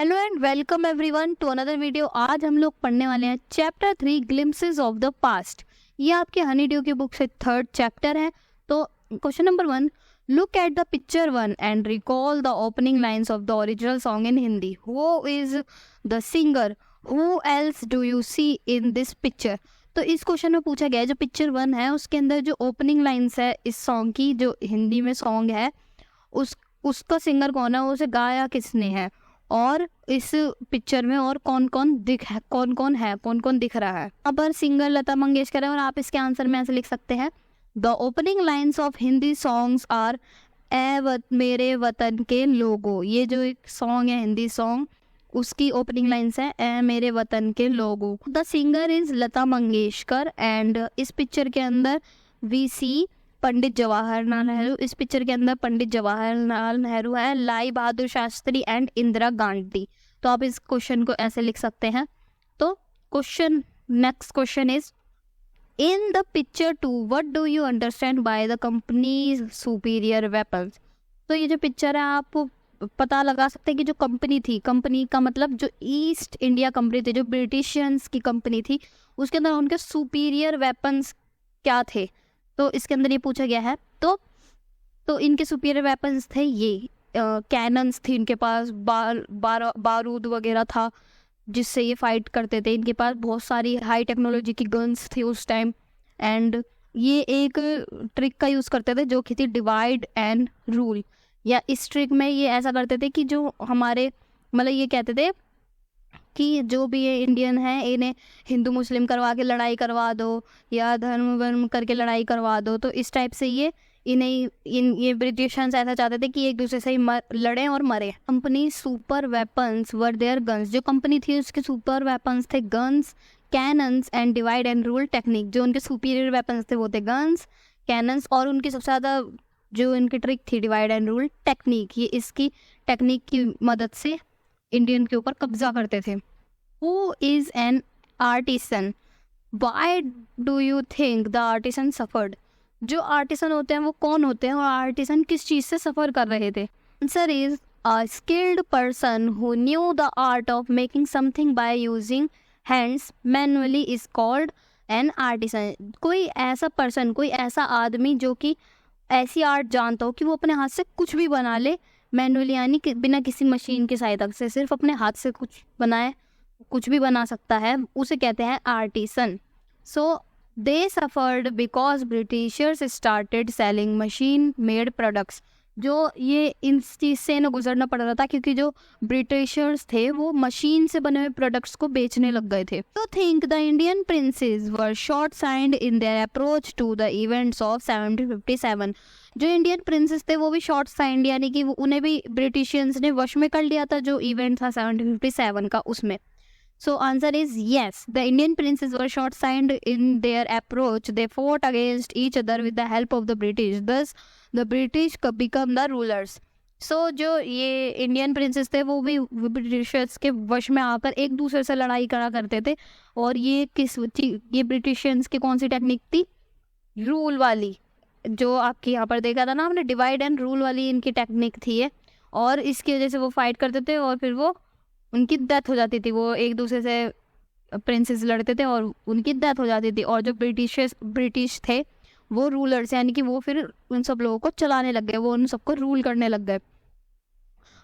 Hello and welcome everyone to another video. आज हम लोग पढ़ने वाले हैं chapter 3 glimpses of the past. ये आपके हनी ड्यू की बुक से थर्ड चैप्टर है। तो question number 1, look at the picture 1 and recall the opening lines of the original song in Hindi. Who is the singer, who else do you see in this picture. तो इस question में पूछा गया है जो picture 1 है उसके अंदर जो ओपनिंग लाइंस है इस सॉन्ग की, जो हिंदी में सॉन्ग है उसका सिंगर कौन है, उसे गाया किसने है, और इस पिक्चर में और कौन कौन दिख रहा है। अब सिंगर लता मंगेशकर है और आप इसके आंसर में ऐसे लिख सकते हैं, the opening lines of Hindi songs are मेरे वतन के लोगों। ये जो एक सॉन्ग है हिंदी सॉन्ग उसकी ओपनिंग लाइंस है ए मेरे वतन के लोगों। The singer is Lata Mangeshkar and इस पिक्चर के अंदर वी सी पंडित जवाहरलाल नेहरू। इस पिक्चर के अंदर पंडित जवाहरलाल नेहरू है, लाई बहादुर शास्त्री एंड इंदिरा गांधी। तो आप इस क्वेश्चन को ऐसे लिख सकते हैं। तो next question is, in the picture 2 what do you understand by the companies superior weapons. तो ये जो पिक्चर है आप पता लगा सकते हैं कि जो कंपनी का मतलब जो ईस्ट इंडिया कंपनी थी, जो ब्रिटिशियंस की कंपनी थी, उसके अंदर उनके सुपीरियर वेपन्स क्या थे। तो इसके अंदर ये पूछा गया है। तो इनके सुपीरियर वेपन्स थे ये कैनन्स थी इनके पास, बारूद वगैरह था जिससे ये फाइट करते थे। इनके पास बहुत सारी हाई टेक्नोलॉजी की गन्स थी उस टाइम। एंड ये एक ट्रिक का यूज़ करते थे जो कि थी डिवाइड एंड रूल। या इस ट्रिक में ये ऐसा करते थे कि जो हमारे मतलब ये कहते थे कि जो भी ये इंडियन है इन्हें हिंदू मुस्लिम करवा के लड़ाई करवा दो या धर्म वर्म करके लड़ाई करवा दो। तो इस टाइप से ये ब्रिटिशर्स ऐसा चाहते थे कि एक दूसरे से ही लड़ें और मरे। Company super weapons were their guns. जो कंपनी थी उसके सुपर वेपन्स थे guns, cannons and divide and rule technique. जो उनके सुपीरियर वेपन्स थे वो थे गन्स, कैनन्स और उनकी सबसे ज़्यादा जो इनकी ट्रिक थी डिवाइड एंड रूल टेक्निक। ये इसकी टेक्निक की मदद से इंडियन के ऊपर कब्जा करते थे। Who is an artisan, why do you think the artisan suffered. जो आर्टिसन होते हैं वो कौन होते हैं और आर्टिसन किस चीज़ से सफ़र कर रहे थे। Answer is a skilled person who knew the art of making something by using hands manually is called an artisan. कोई ऐसा पर्सन, कोई ऐसा आदमी जो कि ऐसी आर्ट जानता हो कि वो अपने हाथ से कुछ भी बना ले मैनुअली, यानी कि बिना किसी मशीन की सहायता से सिर्फ अपने हाथ से कुछ भी बना सकता है, उसे कहते हैं artisan. So they suffered because Britishers started selling machine made products. जो ये इस चीज़ से इन्हें गुजरना पड़ रहा था क्योंकि जो ब्रिटिशर्स थे वो मशीन से बने हुए प्रोडक्ट्स को बेचने लग गए थे। तो think the Indian princes were short sighted in their approach to the events of 1757। जो इंडियन प्रिंसेस थे वो भी शॉर्ट साइंड, यानी कि उन्हें भी ब्रिटिशियंस ने वश में कर लिया था जो इवेंट था 1757 का उसमें। So answer is yes. The Indian princes were short-sighted in their approach. They fought against each other with the help of the British. Thus, the British become the rulers. So जो ये Indian princess थे वो भी Britishers के वश में आकर एक दूसरे से लड़ाई करा करते थे। और ये ब्रिटिशियंस की कौन सी टेक्निक थी, रूल वाली, जो आपके यहाँ पर देखा था ना हमने, डिवाइड एंड रूल वाली इनकी टेक्निक थी ये। और इसकी वजह से वो फाइट करते थे और फिर वो उनकी डेथ हो जाती थी। वो एक दूसरे से प्रिंसेस लड़ते थे और उनकी डेथ हो जाती थी। और जो ब्रिटिश थे वो रूलर्स, यानी कि वो फिर उन सब लोगों को चलाने लग गए, वो उन सबको रूल करने लग गए।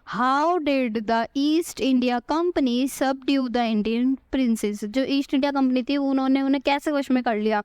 How did the east India company subdue the Indian princess. जो ईस्ट इंडिया कंपनी थी उन्होंने उन्हें कैसे वश में कर लिया,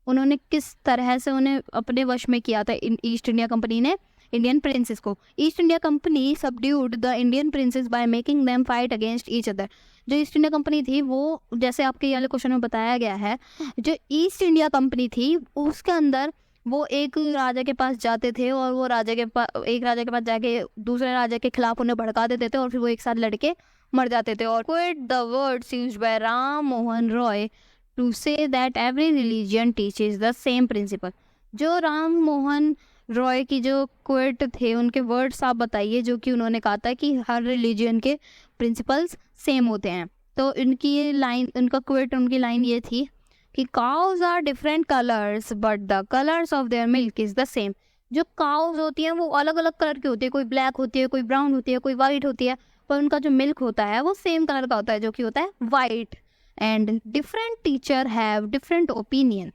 उन्होंने किस तरह से उन्हें अपने वश में किया था ईस्ट इंडिया कंपनी ने इंडियन प्रिंसेस को। East India company subdued the Indian princess by making them fight against each other. जो ईस्ट इंडिया कंपनी थी वो, जैसे आपके वाले क्वेश्चन में बताया गया है, जो ईस्ट इंडिया कंपनी थी उसके अंदर वो एक राजा के पास जाते थे और वो एक राजा के पास जाके दूसरे राजा के खिलाफ उन्हें भड़का देते थे और फिर वो एक साथ लड़के मर जाते थे। और quote the words used by Ram Mohan Roy to say that every religion teaches the same principle. जो राम मोहन रॉय की जो क्वेट थे उनके वर्ड्स आप बताइए जो कि उन्होंने कहा था कि हर रिलीजन के प्रिंसिपल्स सेम होते हैं। तो उनकी ये लाइन, उनकी लाइन ये थी कि cows are different colours but the colours of their milk is the same. जो काउज होती हैं वो अलग अलग कलर की होती है, कोई ब्लैक होती है, कोई ब्राउन होती है, कोई वाइट होती है, पर उनका जो मिल्क होता है वो सेम कलर का होता है, जो कि होता है white. And different teacher have different opinion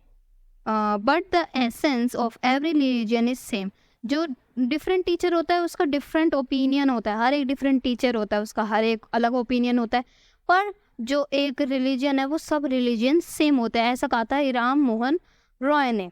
but the essence of every religion is same. जो डिफरेंट टीचर होता है उसका डिफरेंट ओपिनियन होता है, हर एक डिफरेंट टीचर होता है उसका हर एक अलग ओपिनियन होता है, पर जो एक रिलीजन है वो सब रिलीजन सेम होता है। ऐसा कहा था राम मोहन रॉय ने।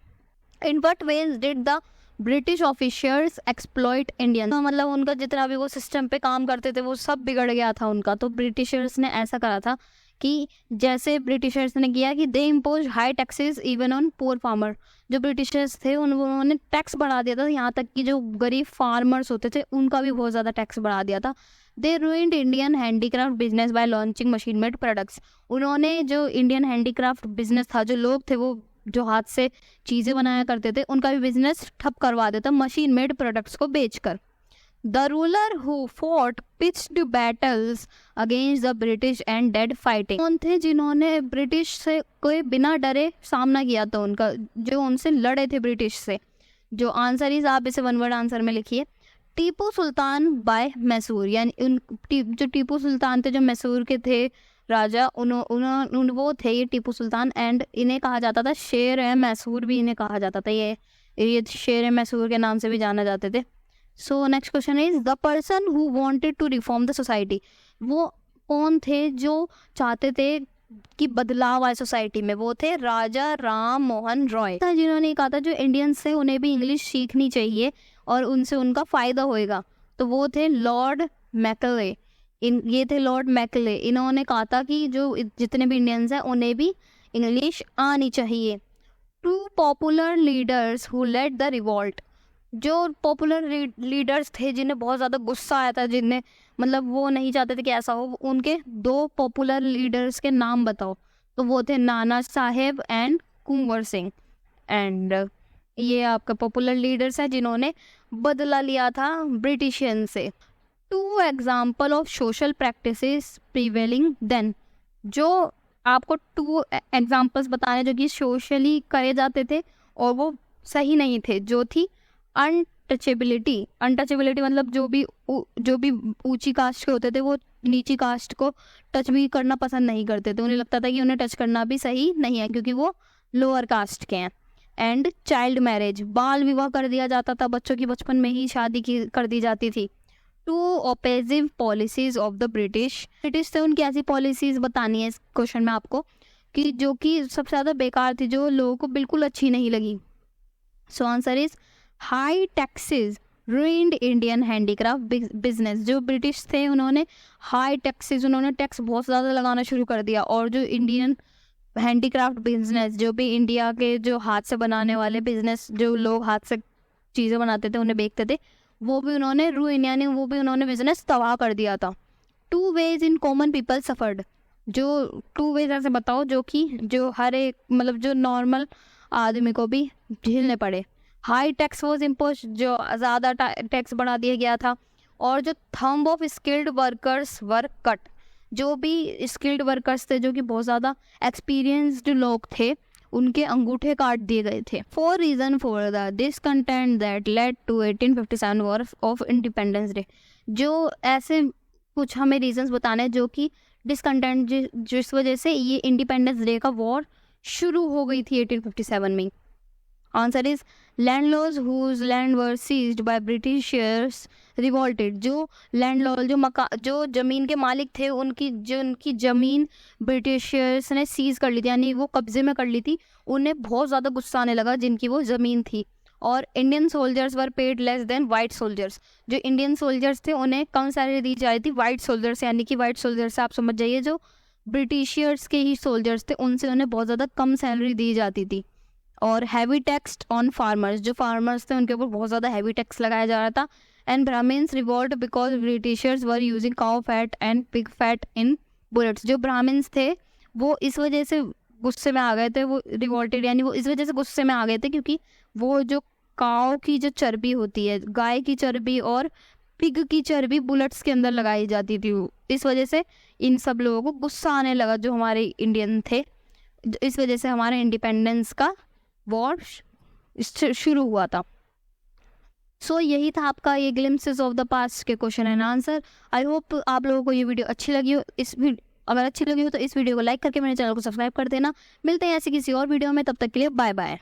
In what veg did the British officials exploit Indian, तो मतलब उनका जितना भी वो सिस्टम पे काम करते थे वो सब बिगड़ गया था उनका। तो ब्रिटिशर्स ने ऐसा करा था कि जैसे ब्रिटिशर्स ने किया कि दे impose high taxes even on poor farmer. जो ब्रिटिशर्स थे उन्होंने टैक्स बढ़ा दिया था, यहाँ तक कि जो गरीब फार्मर्स होते थे उनका भी बहुत ज़्यादा टैक्स बढ़ा दिया था। They ruined Indian handicraft business by launching machine made products. उन्होंने जो इंडियन हैंडीक्राफ्ट बिजनेस था, जो लोग थे वो जो हाथ से चीज़ें बनाया करते थे, उनका भी बिजनेस ठप करवा देता मशीन मेड प्रोडक्ट्स को बेचकर। The ruler who fought pitched battles against the British and dead fighting. कौन थे जिन्होंने ब्रिटिश से कोई बिना डरे सामना किया था उनका, जो उनसे लड़े थे ब्रिटिश से? जो आंसर इज, आप इसे वन वर्ड आंसर में लिखिए, टीपू सुल्तान बाय मैसूर। यानी जो टीपू सुल्तान थे, जो मैसूर के थे राजा, वो थे ये टीपू सुल्तान। एंड इन्हें कहा जाता था शेर ए मैसूर भी इन्हें कहा जाता था, ये शेर ए मैसूर के नाम से भी जाना जाते थे। So next question is the person who wanted to reform the society. वो कौन थे जो चाहते थे कि बदलाव आए सोसाइटी में? वो थे राजा राम मोहन रॉय, जिन्होंने कहा था जो इंडियंस से उन्हें भी इंग्लिश सीखनी चाहिए और उनसे उनका फायदा होएगा। तो वो थे लॉर्ड मैकले। ये थे लॉर्ड मैकले। इन्होंने कहा था कि जो जितने भी इंडियंस हैं उन्हें भी इंग्लिश आनी चाहिए। Two popular leaders who led the revolt. जो पॉपुलर लीडर्स थे जिन्हें बहुत ज़्यादा गुस्सा आया था, जिन्हें मतलब वो नहीं चाहते थे कि ऐसा हो, उनके दो पॉपुलर लीडर्स के नाम बताओ। तो वो थे नाना साहेब एंड कुंवर सिंह। एंड ये आपका पॉपुलर लीडर्स हैं जिन्होंने बदला लिया था ब्रिटिशियन से। Two example of social practices prevailing then. जो आपको टू एग्जाम्पल्स बताने जो कि सोशली करे जाते थे और वो सही नहीं थे, जो थी अनटचेबिलिटी। अनटचेबिलिटी मतलब जो भी ऊंची कास्ट के होते थे वो नीची कास्ट को टच भी करना पसंद नहीं करते थे। उन्हें लगता था कि उन्हें टच करना भी सही नहीं है क्योंकि वो लोअर कास्ट के हैं। एंड चाइल्ड मैरिज, बाल विवाह कर दिया जाता था, बच्चों की बचपन में ही शादी कर दी जाती थी। To oppose policies of the British से उनकी ऐसी पॉलिसीज बतानी है इस क्वेश्चन में आपको कि जो कि सबसे ज़्यादा बेकार थी, जो लोगों को बिल्कुल अच्छी नहीं लगी। So answer is high taxes ruined Indian handicraft business. जो ब्रिटिश थे उन्होंने हाई टैक्सेस, उन्होंने टैक्स बहुत ज़्यादा लगाना शुरू कर दिया और जो इंडियन हैंडीक्राफ्ट बिजनेस, जो भी इंडिया के जो हाथ से बनाने वाले बिजनेस, जो लोग हाथ से चीज़ें बनाते थे उन्हें बेचते थे, वो भी उन्होंने रूइन यानी वो भी उन्होंने बिजनेस तबाह कर दिया था। Two ways in common people suffered. जो टू वेज ऐसे बताओ जो कि जो हर एक मतलब जो नॉर्मल आदमी को भी झेलने पड़े। हाई टैक्स वॉज इम्पोज, जो ज़्यादा टैक्स बढ़ा दिया गया था। और जो thumb of skilled workers were cut. जो भी स्किल्ड वर्कर्स थे, जो कि बहुत ज़्यादा एक्सपीरियंस्ड लोग थे, उनके अंगूठे काट दिए गए थे। Four reason for the discontent that led to 1857 war of independence day. जो ऐसे कुछ हमें रीजंस बताने जो कि डिसकंटेंट जिस वजह से ये इंडिपेंडेंस डे का वॉर शुरू हो गई थी 1857 में। Answer is landlords whose land were seized by Britishers revolted. जो लैंडलॉर्ड जो ज़मीन के मालिक थे उनकी ज़मीन ब्रिटिशर्स ने सीज कर ली थी, यानी वो कब्जे में कर ली थी। उन्हें बहुत ज़्यादा गुस्सा आने लगा जिनकी वो ज़मीन थी। और इंडियन सोल्जर्स वर paid less than white soldiers. जो इंडियन सोल्जर्स थे उन्हें कम सैलरी दी जा रही थी वाइट सोल्जर्स, यानी कि वाइट सोल्जर्स से आप समझ जाइए जो ब्रिटिशर्स के ही सोल्जर्स थे उनसे उन्हें बहुत ज़्यादा कम सैलरी दी जाती थी। और हैवी टैक्स ऑन फार्मर्स, जो फार्मर्स थे उनके ऊपर बहुत ज़्यादा हैवी टैक्स लगाया जा रहा था। And Brahmans revolt because Britishers were using cow fat and pig fat in bullets. जो ब्राह्मण्स थे वो इस वजह से गुस्से में आ गए थे, वो रिवॉल्टेड यानी वो इस वजह से गुस्से में आ गए थे क्योंकि वो जो काउ की जो चर्बी होती है, गाय की चर्बी और पिग की चर्बी बुलेट्स के अंदर लगाई जाती थी। इस वजह से इन सब लोगों को गुस्सा आने लगा जो हमारे इंडियन थे। इस वजह से हमारे इंडिपेंडेंस का वॉर शुरू हुआ था। सो यही था आपका ये ग्लिम्सेस ऑफ द पास्ट के question and answer. I hope आप लोगों को ये वीडियो अच्छी लगी हो। अगर अच्छी लगी हो तो इस वीडियो को लाइक करके मेरे चैनल को सब्सक्राइब कर देना। मिलते हैं ऐसे किसी और वीडियो में, तब तक के लिए बाय बाय।